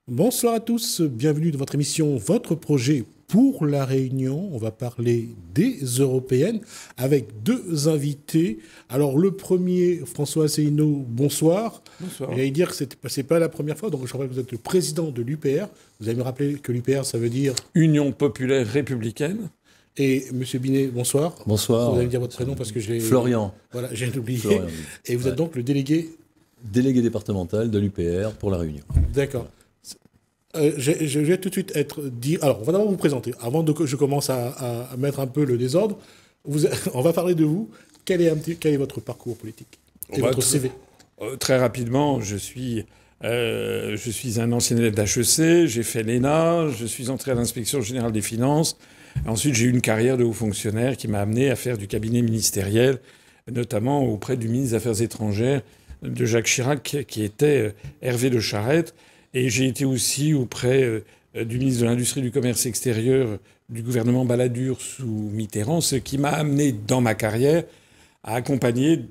Bonsoir à tous, bienvenue dans votre émission Votre projet pour la Réunion. On va parler des européennes avec deux invités. Alors le premier, François Asselineau, bonsoir. Bonsoir. J'allais dire que c'est pas la première fois, donc je rappelle que vous êtes le président de l'UPR. Vous allez me rappeler que l'UPR, ça veut dire... Union populaire républicaine. Et Monsieur Binet, bonsoir. Bonsoir. Vous allez me dire votre prénom parce que j'ai... Florian. Voilà, j'ai oublié. Florian. Et vous êtes donc le délégué... Délégué départemental de l'UPR pour la Réunion. D'accord. Je vais tout de suite dire... Alors, on va d'abord vous présenter. Avant que je commence à mettre un peu le désordre, on va parler de vous. Quel est votre parcours politique et votre CV? Très rapidement, je suis un ancien élève d'HEC, j'ai fait l'ENA, je suis entré à l'inspection générale des finances. Ensuite, j'ai eu une carrière de haut fonctionnaire qui m'a amené à faire du cabinet ministériel, notamment auprès du ministre des Affaires étrangères de Jacques Chirac, qui était Hervé de Charette. Et j'ai été aussi auprès du ministre de l'Industrie et du Commerce extérieur du gouvernement Balladur sous Mitterrand, ce qui m'a amené dans ma carrière à accompagner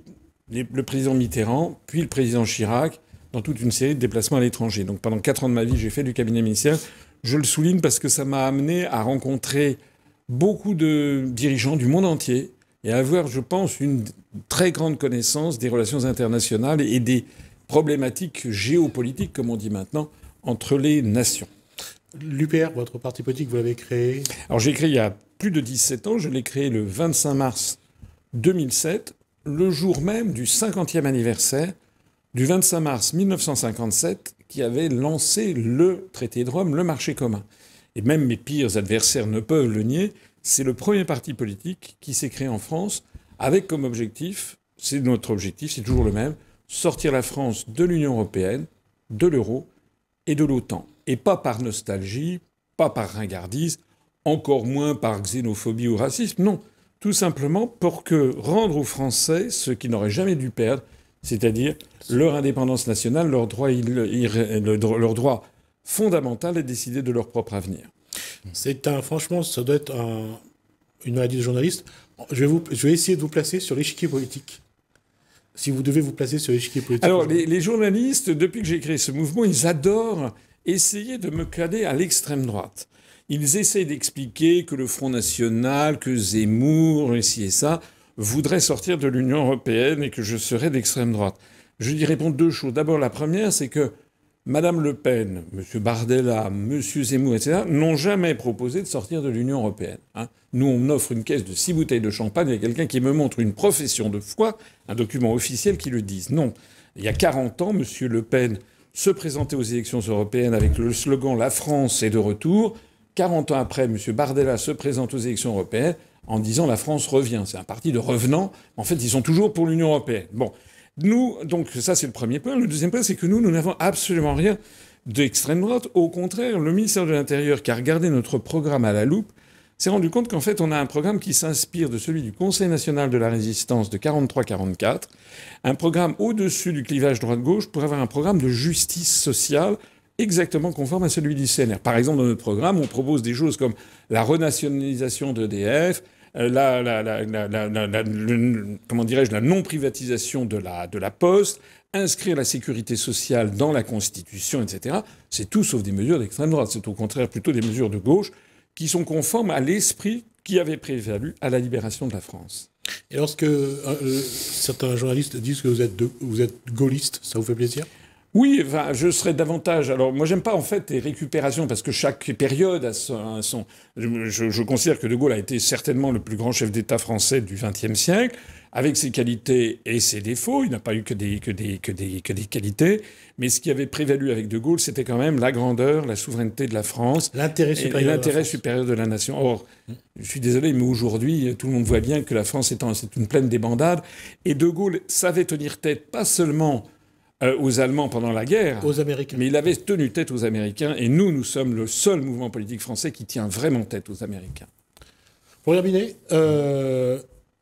le président Mitterrand, puis le président Chirac, dans toute une série de déplacements à l'étranger. Donc pendant 4 ans de ma vie, j'ai fait du cabinet ministériel. Je le souligne parce que ça m'a amené à rencontrer beaucoup de dirigeants du monde entier et à avoir, je pense, une très grande connaissance des relations internationales et des problématiques géopolitiques, comme on dit maintenant, entre les nations. L'UPR, votre parti politique, vous l'avez créé? Alors j'ai créé il y a plus de 17 ans. Je l'ai créé le 25 mars 2007, le jour même du 50e anniversaire du 25 mars 1957, qui avait lancé le traité de Rome, le marché commun. Et même mes pires adversaires ne peuvent le nier, c'est le premier parti politique qui s'est créé en France avec comme objectif, c'est notre objectif, c'est toujours le même, sortir la France de l'Union européenne, de l'euro et de l'OTAN. Et pas par nostalgie, pas par ringardise, encore moins par xénophobie ou racisme, non. Tout simplement pour rendre aux Français ce qu'ils n'auraient jamais dû perdre, c'est-à-dire leur indépendance nationale, leur droit fondamental à décider de leur propre avenir. Franchement, ça doit être une maladie de journaliste. Je vais essayer de vous placer sur l'échiquier politique. Si vous devez vous placer sur l'échiquier politique. Alors, les journalistes, depuis que j'ai créé ce mouvement, ils adorent essayer de me caler à l'extrême droite. Ils essayent d'expliquer que le Front National, que Zemmour, ici et ça, voudraient sortir de l'Union européenne et que je serais d'extrême droite. Je lui réponds deux choses. D'abord, la première, c'est que Madame Le Pen, M. Bardella, M. Zemmour, etc., n'ont jamais proposé de sortir de l'Union européenne. Nous, on offre une caisse de 6 bouteilles de champagne, il y a quelqu'un qui me montre une profession de foi, un document officiel qui le dise. Non. Il y a 40 ans, M. Le Pen se présentait aux élections européennes avec le slogan « La France est de retour ». 40 ans après, M. Bardella se présente aux élections européennes en disant « La France revient ». C'est un parti de revenants. En fait, ils sont toujours pour l'Union européenne. Bon. Nous, donc ça c'est le premier point. Le deuxième point, c'est que nous n'avons absolument rien d'extrême droite. Au contraire, le ministère de l'Intérieur, qui a regardé notre programme à la loupe, s'est rendu compte qu'en fait, on a un programme qui s'inspire de celui du Conseil national de la résistance de 43-44, un programme au-dessus du clivage droite-gauche pour avoir un programme de justice sociale exactement conforme à celui du CNR. Par exemple, dans notre programme, on propose des choses comme la renationalisation d'EDF, comment dirais-je, la non-privatisation de la Poste, inscrire la sécurité sociale dans la Constitution, etc. C'est tout sauf des mesures d'extrême droite. C'est au contraire plutôt des mesures de gauche qui sont conformes à l'esprit qui avait prévalu à la libération de la France. Et lorsque certains journalistes disent que vous êtes gaulliste, ça vous fait plaisir? Oui, enfin, je serais davantage... Alors, moi, j'aime pas, en fait, les récupérations, parce que chaque période a son... Je considère que De Gaulle a été certainement le plus grand chef d'État français du XXe siècle, avec ses qualités et ses défauts. Il n'a pas eu que des qualités. Mais ce qui avait prévalu avec De Gaulle, c'était quand même la grandeur, la souveraineté de la France. L'intérêt supérieur de la nation. Or, je suis désolé, mais aujourd'hui, tout le monde voit bien que la France c'est une pleine débandade. Et De Gaulle savait tenir tête, pas seulement... aux Allemands pendant la guerre. Aux Américains. Mais il avait tenu tête aux Américains. Et nous sommes le seul mouvement politique français qui tient vraiment tête aux Américains. Pour terminer,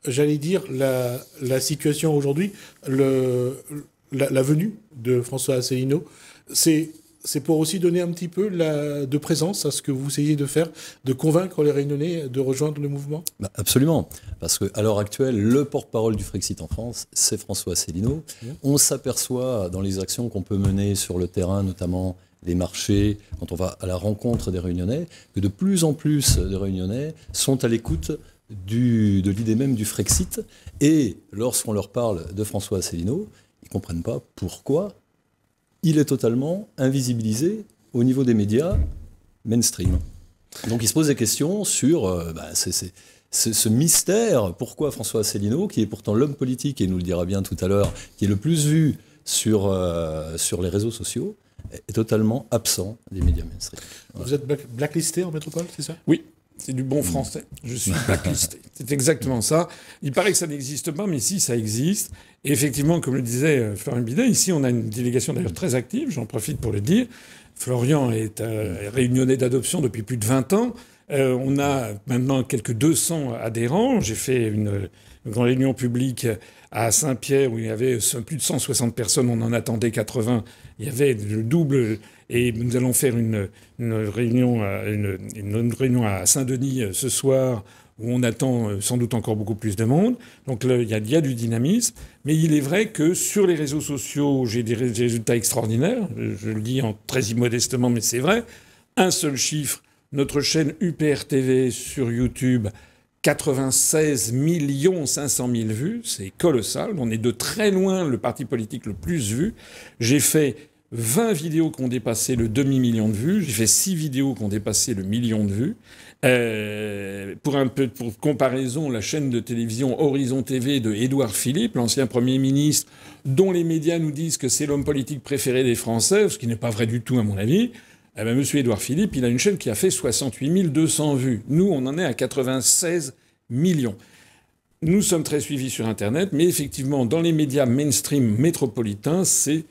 j'allais dire la situation aujourd'hui, la venue de François Asselineau, c'est pour aussi donner un petit peu de présence à ce que vous essayez de faire, de convaincre les Réunionnais de rejoindre le mouvement? Absolument. Parce qu'à l'heure actuelle, le porte-parole du Frexit en France, c'est François Asselineau. On s'aperçoit dans les actions qu'on peut mener sur le terrain, notamment les marchés, quand on va à la rencontre des Réunionnais, que de plus en plus de Réunionnais sont à l'écoute de l'idée même du Frexit. Et lorsqu'on leur parle de François Asselineau, ils ne comprennent pas pourquoi il est totalement invisibilisé au niveau des médias mainstream. Donc ils se posent des questions sur ce mystère, pourquoi François Asselineau, qui est pourtant l'homme politique, et il nous le dira bien tout à l'heure, qui est le plus vu sur les réseaux sociaux, est totalement absent des médias mainstream. Vous êtes blacklisté en métropole, c'est ça? Oui, c'est du bon français. Je suis blacklisté. C'est exactement ça. Il paraît que ça n'existe pas, mais si, ça existe. Et effectivement, comme le disait Florian Binet, ici, on a une délégation d'ailleurs très active, j'en profite pour le dire. Florian est réunionnais d'adoption depuis plus de 20 ans. On a maintenant quelques 200 adhérents. J'ai fait une grande réunion publique à Saint-Pierre où il y avait plus de 160 personnes. On en attendait 80. Il y avait le double. Et nous allons faire une réunion à Saint-Denis ce soir où on attend sans doute encore beaucoup plus de monde. Donc là, il y a du dynamisme. Mais il est vrai que sur les réseaux sociaux, j'ai des résultats extraordinaires. Je le dis très immodestement, mais c'est vrai. Un seul chiffre. Notre chaîne UPR TV sur YouTube, 96 500 000 vues. C'est colossal. On est de très loin le parti politique le plus vu. J'ai fait 20 vidéos qui ont dépassé le demi-million de vues. J'ai fait 6 vidéos qui ont dépassé le million de vues. Pour comparaison, la chaîne de télévision Horizon TV de Édouard Philippe, l'ancien Premier ministre, dont les médias nous disent que c'est l'homme politique préféré des Français, ce qui n'est pas vrai du tout à mon avis. Monsieur Édouard Philippe, il a une chaîne qui a fait 68 200 vues. Nous, on en est à 96 millions. Nous sommes très suivis sur Internet, mais effectivement, dans les médias mainstream métropolitains, c'est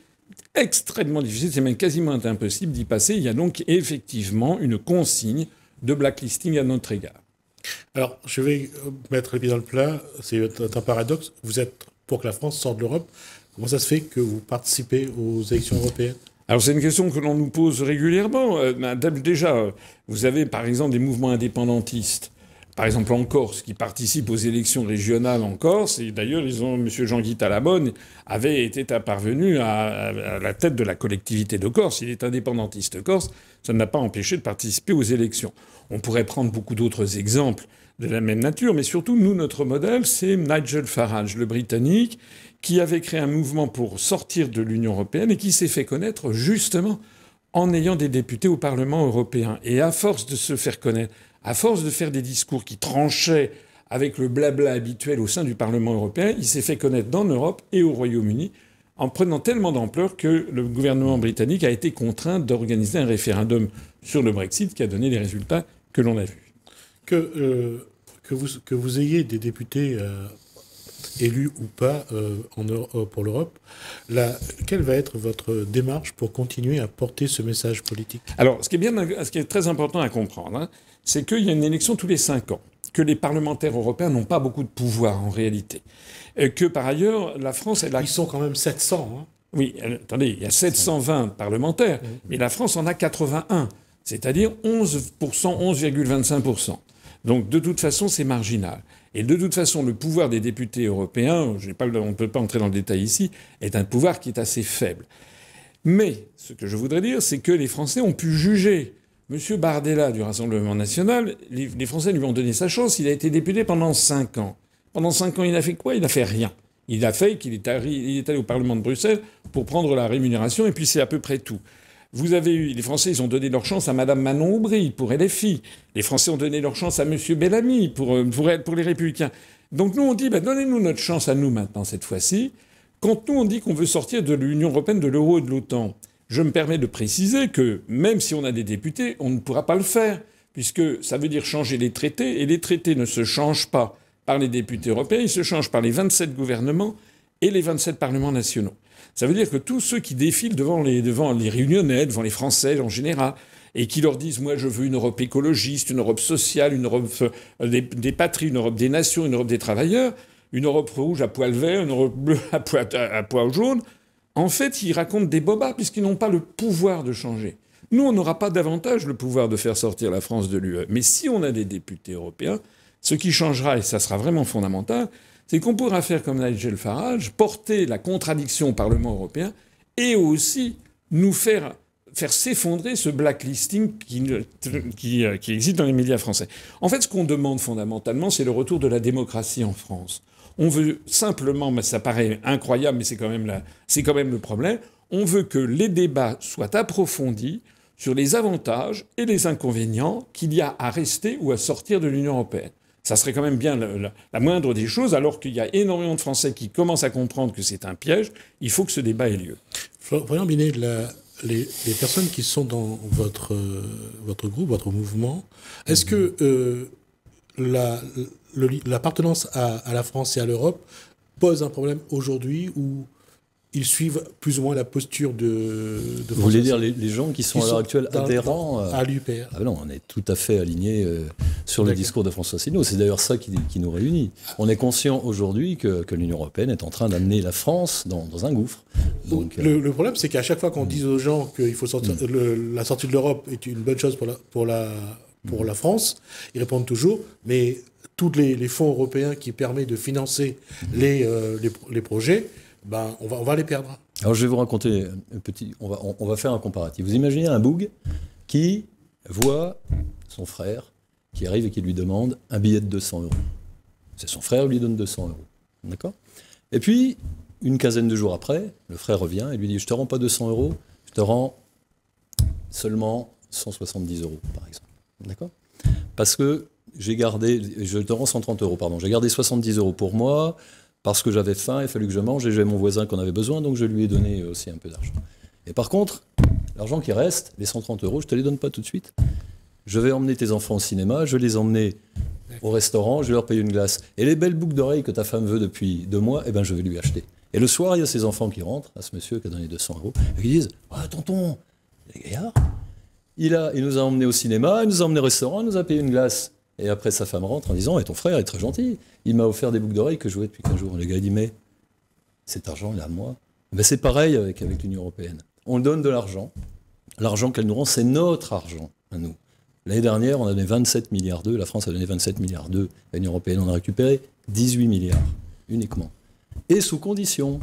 extrêmement difficile, c'est même quasiment impossible d'y passer. Il y a donc effectivement une consigne de blacklisting à notre égard. Alors, je vais mettre les pieds dans le plat. C'est un paradoxe. Vous êtes pour que la France sorte de l'Europe. Comment ça se fait que vous participez aux élections européennes? Alors c'est une question que l'on nous pose régulièrement. Déjà, vous avez par exemple des mouvements indépendantistes, par exemple en Corse, qui participent aux élections régionales en Corse. Et d'ailleurs, M. Jean-Guy Talabonne avait été parvenu à la tête de la collectivité de Corse. Il est indépendantiste corse. Ça ne l'a pas empêché de participer aux élections. On pourrait prendre beaucoup d'autres exemples de la même nature, mais surtout, nous, notre modèle, c'est Nigel Farage, le Britannique, qui avait créé un mouvement pour sortir de l'Union européenne et qui s'est fait connaître justement en ayant des députés au Parlement européen. Et à force de se faire connaître, à force de faire des discours qui tranchaient avec le blabla habituel au sein du Parlement européen, il s'est fait connaître dans l'Europe et au Royaume-Uni en prenant tellement d'ampleur que le gouvernement britannique a été contraint d'organiser un référendum sur le Brexit qui a donné les résultats que l'on a vus. Que vous ayez des députés élus ou pas pour l'Europe, quelle va être votre démarche pour continuer à porter ce message politique? Alors, ce qui est très important à comprendre, c'est qu'il y a une élection tous les 5 ans, que les parlementaires européens n'ont pas beaucoup de pouvoir en réalité, que par ailleurs, la France... Ils sont quand même 700. Hein. Oui, attendez, il y a 720 parlementaires, mais la France en a 81, c'est-à-dire 11%, 11,25%. Donc de toute façon, c'est marginal. Et de toute façon, le pouvoir des députés européens, on ne peut pas entrer dans le détail ici, est un pouvoir qui est assez faible. Mais ce que je voudrais dire, c'est que les Français ont pu juger. M. Bardella du Rassemblement national, les Français lui ont donné sa chance. Il a été député pendant 5 ans. Pendant 5 ans, il a fait quoi? Il n'a fait rien. Il a fait qu'il est allé au Parlement de Bruxelles pour prendre la rémunération, et puis c'est à peu près tout. Vous avez eu, les Français, ils ont donné leur chance à Mme Manon Aubry pour LFI. Les Français ont donné leur chance à M. Bellamy pour les Républicains. Donc nous, on dit, donnez-nous notre chance à nous maintenant, cette fois-ci. Quand nous, on dit qu'on veut sortir de l'Union européenne, de l'euro et de l'OTAN, je me permets de préciser que même si on a des députés, on ne pourra pas le faire, puisque ça veut dire changer les traités, et les traités ne se changent pas par les députés européens, ils se changent par les 27 gouvernements et les 27 parlements nationaux. Ça veut dire que tous ceux qui défilent devant les Réunionnais, devant les Français en général, et qui leur disent « moi je veux une Europe écologiste, une Europe sociale, une Europe des patries, une Europe des nations, une Europe des travailleurs, une Europe rouge à poil vert, une Europe bleue à poil jaune », en fait, ils racontent des bobas puisqu'ils n'ont pas le pouvoir de changer. Nous, on n'aura pas davantage le pouvoir de faire sortir la France de l'UE. Mais si on a des députés européens, ce qui changera, et ça sera vraiment fondamental, c'est qu'on pourra faire comme Nigel Farage, porter la contradiction au Parlement européen et aussi nous faire faire s'effondrer ce blacklisting qui existe dans les médias français. En fait, ce qu'on demande fondamentalement, c'est le retour de la démocratie en France. On veut simplement, mais ça paraît incroyable, mais c'est quand même le problème, on veut que les débats soient approfondis sur les avantages et les inconvénients qu'il y a à rester ou à sortir de l'Union européenne. Ça serait quand même bien la moindre des choses, alors qu'il y a énormément de Français qui commencent à comprendre que c'est un piège. Il faut que ce débat ait lieu. Florian Binet, les personnes qui sont dans votre groupe, votre mouvement, est-ce que l'appartenance à la France et à l'Europe pose un problème aujourd'hui où ils suivent plus ou moins la posture de Vous voulez dire les gens qui sont à l'heure actuelle adhérents à l'UPR? Ah non, on est tout à fait alignés sur le discours de François Asselineau. C'est d'ailleurs ça qui nous réunit. On est conscient aujourd'hui que l'Union européenne est en train d'amener la France dans un gouffre. Donc, le problème, c'est qu'à chaque fois qu'on dit aux gens qu'il faut sortir, la sortie de l'Europe est une bonne chose pour la France, ils répondent toujours, mais tous les fonds européens qui permettent de financer les projets, ben, on va les perdre. Alors je vais vous raconter un petit... On va faire un comparatif. Vous imaginez un boug qui voit son frère qui arrive et qui lui demande un billet de 200 €. C'est son frère qui lui donne 200 €. D'accord ? Et puis, une quinzaine de jours après, le frère revient et lui dit « Je te rends pas 200 €, je te rends seulement 170 €, par exemple. » D'accord ? Parce que j'ai gardé... Je te rends 130 €, pardon. J'ai gardé 70 € pour moi... Parce que j'avais faim, il a fallu que je mange, et j'avais mon voisin qu'on avait besoin, donc je lui ai donné aussi un peu d'argent. Et par contre, l'argent qui reste, les 130 €, je ne te les donne pas tout de suite. Je vais emmener tes enfants au cinéma, je vais les emmener au restaurant, je vais leur payer une glace. Et les belles boucles d'oreilles que ta femme veut depuis 2 mois, eh ben, je vais lui acheter. Et le soir, il y a ces enfants qui rentrent, à ce monsieur qui a donné 200 €, et qui disent « Ah, tonton, les gaillards, il nous a emmenés au cinéma, il nous a emmenés au restaurant, il nous a payé une glace. » Et après, sa femme rentre en disant « Ton frère est très gentil. Il m'a offert des boucles d'oreilles que je jouais depuis 15 jours. » Le gars dit « Mais cet argent, il est à moi. » Ben, c'est pareil avec l'Union européenne. On donne de l'argent. L'argent qu'elle nous rend, c'est notre argent à nous. L'année dernière, on a donné 27 milliards d'euros. La France a donné 27 milliards d'euros. L'Union européenne en a récupéré 18 milliards uniquement. Et sous condition.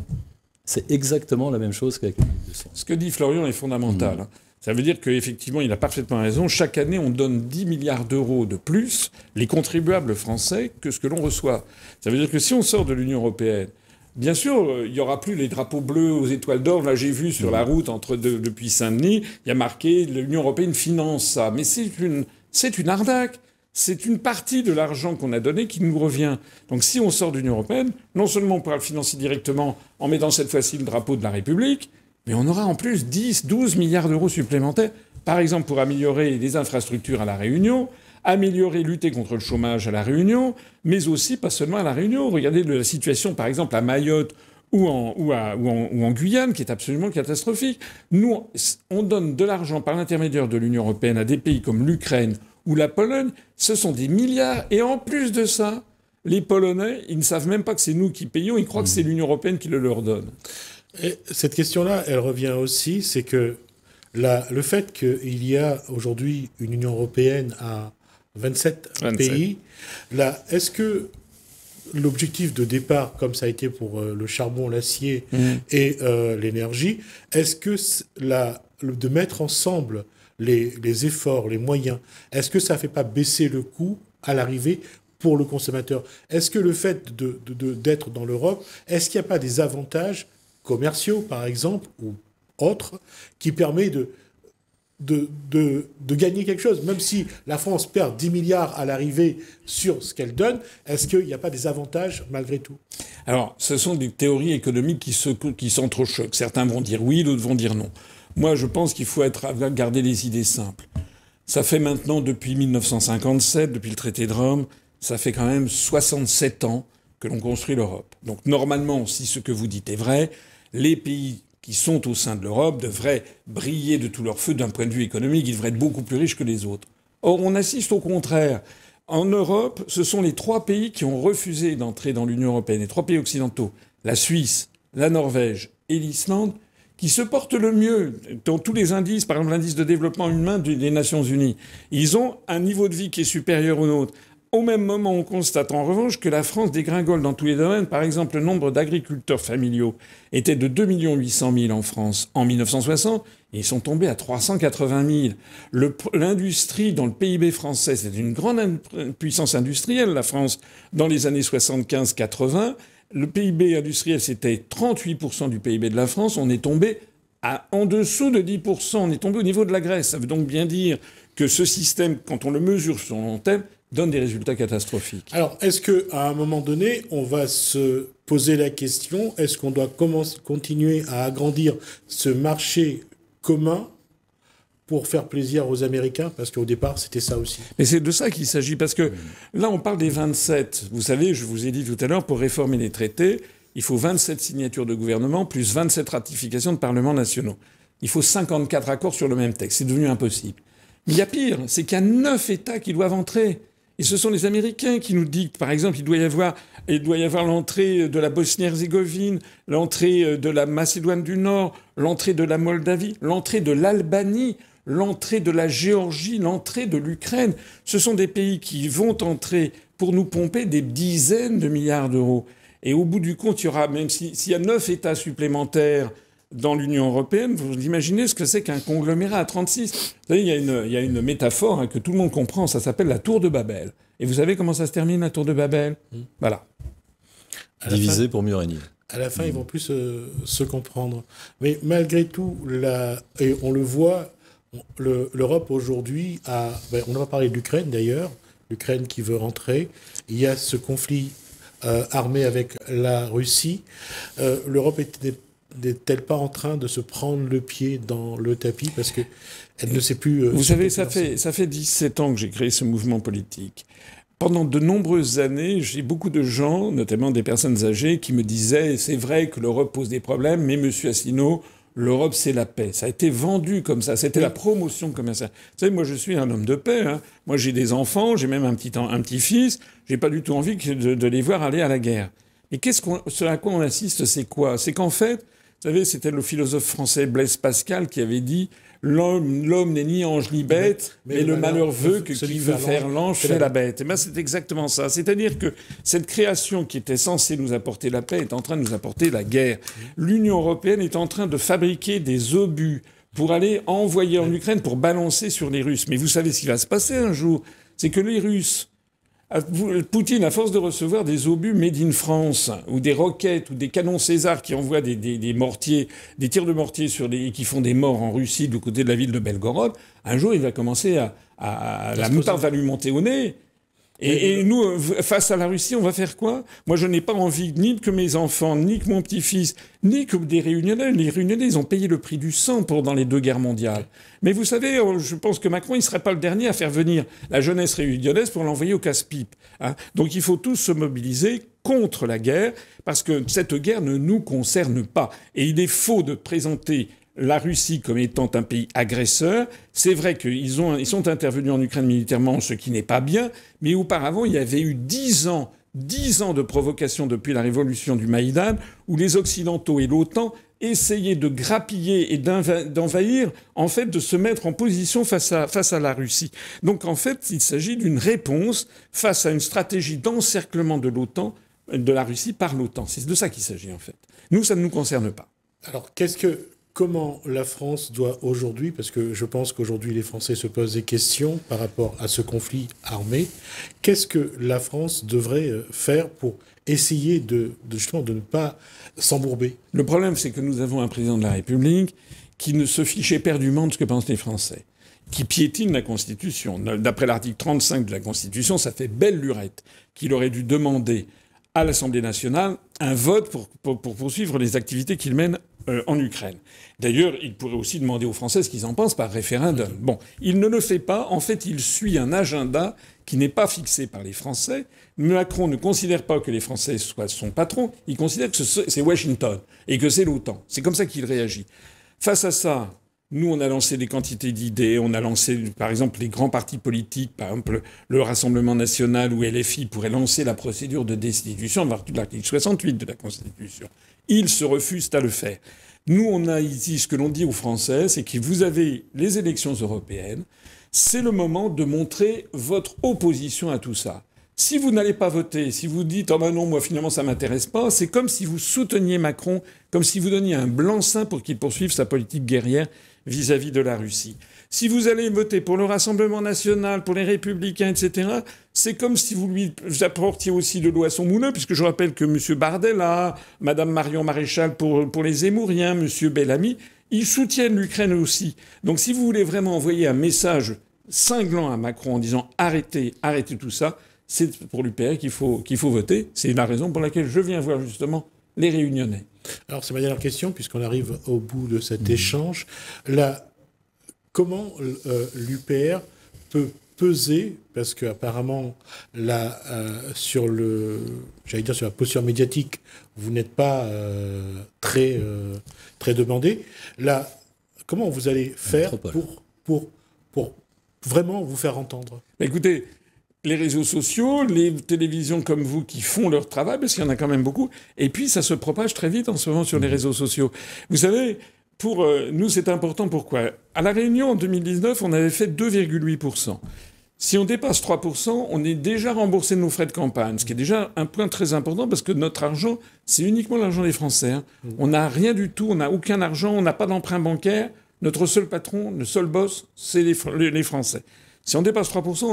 C'est exactement la même chose qu'avec les 200. Ce que dit Florian est fondamental. Hein. Ça veut dire qu'effectivement, il a parfaitement raison. Chaque année, on donne 10 milliards d'euros de plus, les contribuables français, que ce que l'on reçoit. Ça veut dire que si on sort de l'Union européenne, bien sûr, il n'y aura plus les drapeaux bleus aux étoiles d'or. Là, j'ai vu sur la route depuis Saint-Denis, il y a marqué « L'Union européenne finance ça ». Mais c'est une arnaque. C'est une partie de l'argent qu'on a donné qui nous revient. Donc si on sort de l'Union européenne, non seulement on pourra le financer directement en mettant cette fois-ci le drapeau de la République, mais on aura en plus 10, 12 milliards d'euros supplémentaires, par exemple pour améliorer les infrastructures à La Réunion, lutter contre le chômage à La Réunion, mais aussi pas seulement à La Réunion. Regardez la situation, par exemple, à Mayotte ou en Guyane, qui est absolument catastrophique. Nous, on donne de l'argent par l'intermédiaire de l'Union européenne à des pays comme l'Ukraine ou la Pologne. Ce sont des milliards. Et en plus de ça, les Polonais, ils ne savent même pas que c'est nous qui payons. Ils croient que c'est l'Union européenne qui le leur donne. Et cette question-là, elle revient aussi, c'est que le fait qu'il y a aujourd'hui une Union européenne à 27 pays, est-ce que l'objectif de départ, comme ça a été pour le charbon, l'acier et l'énergie, est-ce que de mettre ensemble les efforts, les moyens, est-ce que ça ne fait pas baisser le coût à l'arrivée pour le consommateur? Est-ce que le fait d'être dans l'Europe, est-ce qu'il n'y a pas des avantages commerciaux, par exemple, ou autres, qui permet de gagner quelque chose? Même si la France perd 10 milliards à l'arrivée sur ce qu'elle donne, est-ce qu'il n'y a pas des avantages malgré tout? Alors, ce sont des théories économiques qui s'entrechoquent. Certains vont dire oui, d'autres vont dire non. Moi, je pense qu'il faut garder les idées simples. Ça fait maintenant, depuis 1957, depuis le traité de Rome, ça fait quand même 67 ans que l'on construit l'Europe. Donc, normalement, si ce que vous dites est vrai, les pays qui sont au sein de l'Europe devraient briller de tout leur feu d'un point de vue économique. Ils devraient être beaucoup plus riches que les autres. Or, on assiste au contraire. En Europe, ce sont les 3 pays qui ont refusé d'entrer dans l'Union européenne, les 3 pays occidentaux, la Suisse, la Norvège et l'Islande, qui se portent le mieux dans tous les indices, par exemple l'indice de développement humain des Nations Unies. Ils ont un niveau de vie qui est supérieur au nôtre. Au même moment, on constate en revanche que la France dégringole dans tous les domaines. Par exemple, le nombre d'agriculteurs familiaux était de 2 800 000 en France en 1960, et ils sont tombés à 380 000. L'industrie dans le PIB français, c'est une grande puissance industrielle, la France, dans les années 75-80. Le PIB industriel, c'était 38% du PIB de la France. On est tombé en dessous de 10%. On est tombé au niveau de la Grèce. Ça veut donc bien dire que ce système, quand on le mesure sur long terme, donne des résultats catastrophiques. Alors, est-ce qu'à un moment donné, on va se poser la question, est-ce qu'on doit continuer à agrandir ce marché commun pour faire plaisir aux Américains? Parce qu'au départ, c'était ça aussi. Mais c'est de ça qu'il s'agit, parce que là, on parle des 27. Vous savez, je vous ai dit tout à l'heure, pour réformer les traités, il faut 27 signatures de gouvernement plus 27 ratifications de parlements nationaux. Il faut 54 accords sur le même texte. C'est devenu impossible. Mais il y a pire, c'est qu'il y a 9 États qui doivent entrer. Et ce sont les Américains qui nous dictent. Par exemple, il doit y avoir l'entrée de la Bosnie-Herzégovine, l'entrée de la Macédoine du Nord, l'entrée de la Moldavie, l'entrée de l'Albanie, l'entrée de la Géorgie, l'entrée de l'Ukraine. Ce sont des pays qui vont entrer pour nous pomper des dizaines de milliards d'euros. Et au bout du compte, il y aura, même s'il y a 9 États supplémentaires dans l'Union européenne, vous imaginez ce que c'est qu'un conglomérat à 36. Vous savez, il y a une métaphore que tout le monde comprend, ça s'appelle la tour de Babel. Et vous savez comment ça se termine, la tour de Babel? Voilà. Diviser pour mieux régner. À la fin, ils vont plus se comprendre. Mais malgré tout, et on le voit, l'Europe aujourd'hui on va parler de l'Ukraine d'ailleurs, l'Ukraine qui veut rentrer. Il y a ce conflit armé avec la Russie. L'Europe n'est-elle pas en train de se prendre le pied dans le tapis parce que elle ne sait plus... Vous savez, ça fait 17 ans que j'ai créé ce mouvement politique. Pendant de nombreuses années, j'ai beaucoup de gens, notamment des personnes âgées, qui me disaient « c'est vrai que l'Europe pose des problèmes, mais monsieur Asselineau, l'Europe, c'est la paix. » Ça a été vendu comme ça. C'était la promotion commerciale. Vous savez, moi, je suis un homme de paix. Hein. Moi, j'ai des enfants, j'ai même un petit-fils. J'ai pas du tout envie de les voir aller à la guerre. Et ce à quoi on assiste, c'est quoi? C'est qu'en fait, vous savez, c'était le philosophe français Blaise Pascal qui avait dit « L'homme n'est ni ange ni bête, mais le malheur veut que qui veut faire l'ange fait la bête. » Et bien, c'est exactement ça. C'est-à-dire que cette création qui était censée nous apporter la paix est en train de nous apporter la guerre. L'Union européenne est en train de fabriquer des obus pour aller envoyer en Ukraine pour balancer sur les Russes. Mais vous savez ce qui va se passer un jour? C'est que les Russes... Poutine, à force de recevoir des obus made in France, ou des roquettes, ou des canons César qui envoient des mortiers, des tirs de mortier qui font des morts en Russie du côté de la ville de Belgorod, un jour il va commencer la moutarde va lui monter au nez. Et nous, face à la Russie, on va faire quoi? Moi, je n'ai pas envie ni que mes enfants, ni que mon petit-fils, ni que des Réunionnais. Les Réunionnais, ils ont payé le prix du sang dans les 2 guerres mondiales. Mais vous savez, je pense que Macron, il ne serait pas le dernier à faire venir la jeunesse réunionnaise pour l'envoyer au casse-pipe. Hein. Donc il faut tous se mobiliser contre la guerre, parce que cette guerre ne nous concerne pas. Et il est faux de présenter la Russie comme étant un pays agresseur. C'est vrai qu'ils sont intervenus en Ukraine militairement, ce qui n'est pas bien, mais auparavant, il y avait eu 10 ans de provocation depuis la révolution du Maïdan, où les Occidentaux et l'OTAN essayaient de grappiller et d'envahir, en fait, de se mettre en position face à la Russie. Donc, en fait, il s'agit d'une réponse face à une stratégie d'encerclement de l'OTAN, de la Russie par l'OTAN. C'est de ça qu'il s'agit, en fait. Nous, ça ne nous concerne pas. Alors, comment la France doit aujourd'hui, parce que je pense qu'aujourd'hui les Français se posent des questions par rapport à ce conflit armé, qu'est-ce que la France devrait faire pour essayer justement de ne pas s'embourber? Le problème, c'est que nous avons un président de la République qui ne se fiche éperdument de ce que pensent les Français, qui piétine la Constitution. D'après l'article 35 de la Constitution, ça fait belle lurette qu'il aurait dû demander à l'Assemblée nationale un vote pour poursuivre les activités qu'il mène en Ukraine. D'ailleurs, il pourrait aussi demander aux Français ce qu'ils en pensent par référendum. Bon, il ne le fait pas. En fait, il suit un agenda qui n'est pas fixé par les Français. Macron ne considère pas que les Français soient son patron. Il considère que c'est Washington et que c'est l'OTAN. C'est comme ça qu'il réagit. Face à ça, nous, on a lancé des quantités d'idées. On a lancé, par exemple, les grands partis politiques, par exemple le Rassemblement national ou LFI pourrait lancer la procédure de destitution en vertu de l'article 68 de la Constitution. Ils se refusent à le faire. Nous, on a ici ce que l'on dit aux Français, c'est que vous avez les élections européennes. C'est le moment de montrer votre opposition à tout ça. Si vous n'allez pas voter, si vous dites « Oh ben non, moi finalement ça m'intéresse pas », c'est comme si vous souteniez Macron, comme si vous donniez un blanc-seing pour qu'il poursuive sa politique guerrière vis-à-vis de la Russie. Si vous allez voter pour le Rassemblement national, pour les Républicains, etc., c'est comme si vous lui apportiez aussi de l'eau à son moulin, puisque je rappelle que M. Bardella, Mme Marion Maréchal pour les Zemmouriens, M. Bellamy, ils soutiennent l'Ukraine aussi. Donc si vous voulez vraiment envoyer un message cinglant à Macron en disant « Arrêtez tout ça », c'est pour l'UPR qu'il faut voter. C'est la raison pour laquelle je viens voir justement les Réunionnais. Alors, c'est ma dernière question, puisqu'on arrive au bout de cet échange. Comment l'UPR peut peser, parce qu'apparemment, sur la posture médiatique, vous n'êtes pas très demandé. Comment vous allez faire pour vraiment vous faire entendre? Écoutez, les réseaux sociaux, les télévisions comme vous qui font leur travail, parce qu'il y en a quand même beaucoup, et puis ça se propage très vite en ce moment sur les réseaux sociaux. Vous savez, pour nous, c'est important. Pourquoi? À La Réunion, en 2019, on avait fait 2,8%. Si on dépasse 3%, on est déjà remboursé de nos frais de campagne, ce qui est déjà un point très important, parce que notre argent, c'est uniquement l'argent des Français. Hein. On n'a rien du tout, on n'a aucun argent, on n'a pas d'emprunt bancaire. Notre seul patron, le seul boss, c'est les Français. Si on dépasse 3%,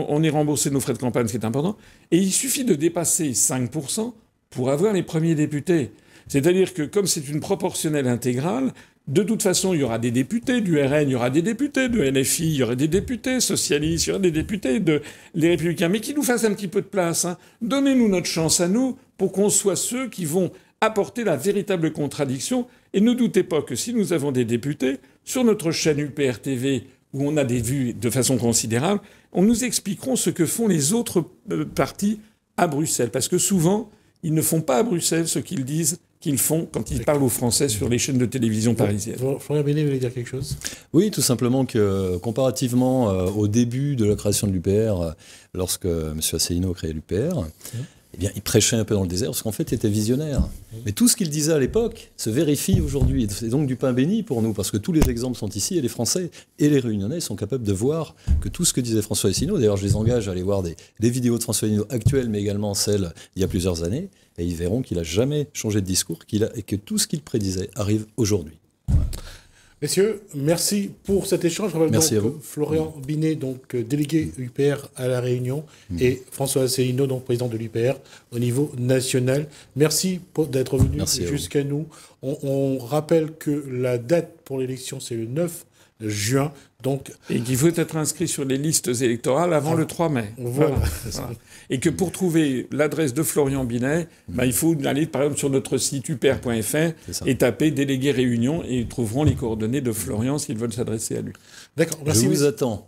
on est remboursé de nos frais de campagne, ce qui est important. Et il suffit de dépasser 5% pour avoir les premiers députés. C'est-à-dire que comme c'est une proportionnelle intégrale, de toute façon, il y aura des députés du RN, il y aura des députés de LFI, il y aura des députés socialistes, il y aura des députés les Républicains, mais qui nous fassent un petit peu de place. Hein. Donnez-nous notre chance à nous pour qu'on soit ceux qui vont apporter la véritable contradiction. Et ne doutez pas que si nous avons des députés, sur notre chaîne UPR TV, où on a des vues de façon considérable, on nous expliqueront ce que font les autres partis à Bruxelles. Parce que souvent, ils ne font pas à Bruxelles ce qu'ils disent qu'ils font quand ils parlent aux Français sur les chaînes de télévision parisiennes. Florian Binet voulait dire quelque chose? Oui, tout simplement que comparativement au début de la création de l'UPR, lorsque M. Asselineau a créé l'UPR, eh bien, il prêchait un peu dans le désert parce qu'en fait, il était visionnaire. Mais tout ce qu'il disait à l'époque se vérifie aujourd'hui. C'est donc du pain béni pour nous parce que tous les exemples sont ici et les Français et les Réunionnais sont capables de voir que tout ce que disait François Asselineau, d'ailleurs, je les engage à aller voir des vidéos de François Asselineau actuelles, mais également celles il y a plusieurs années, et ils verront qu'il n'a jamais changé de discours et que tout ce qu'il prédisait arrive aujourd'hui. Voilà. Messieurs, merci pour cet échange. Je rappelle merci donc Florian Binet, donc délégué UPR à La Réunion, et François Asselineau, donc président de l'UPR au niveau national. Merci d'être venu jusqu'à nous. On rappelle que la date pour l'élection, c'est le 9 juin. Donc, et qu'il faut être inscrit sur les listes électorales avant le 3 mai. Voilà. Et que pour trouver l'adresse de Florian Binet, il faut aller par exemple sur notre site upr.fr et taper délégué Réunion et ils trouveront les coordonnées de Florian s'ils veulent s'adresser à lui. D'accord. Merci. Je vous attends.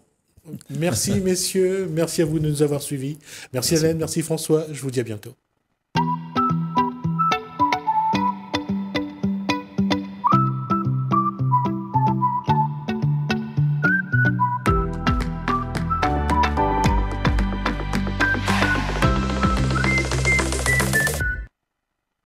Merci messieurs, merci à vous de nous avoir suivis. Merci Hélène, merci François, je vous dis à bientôt.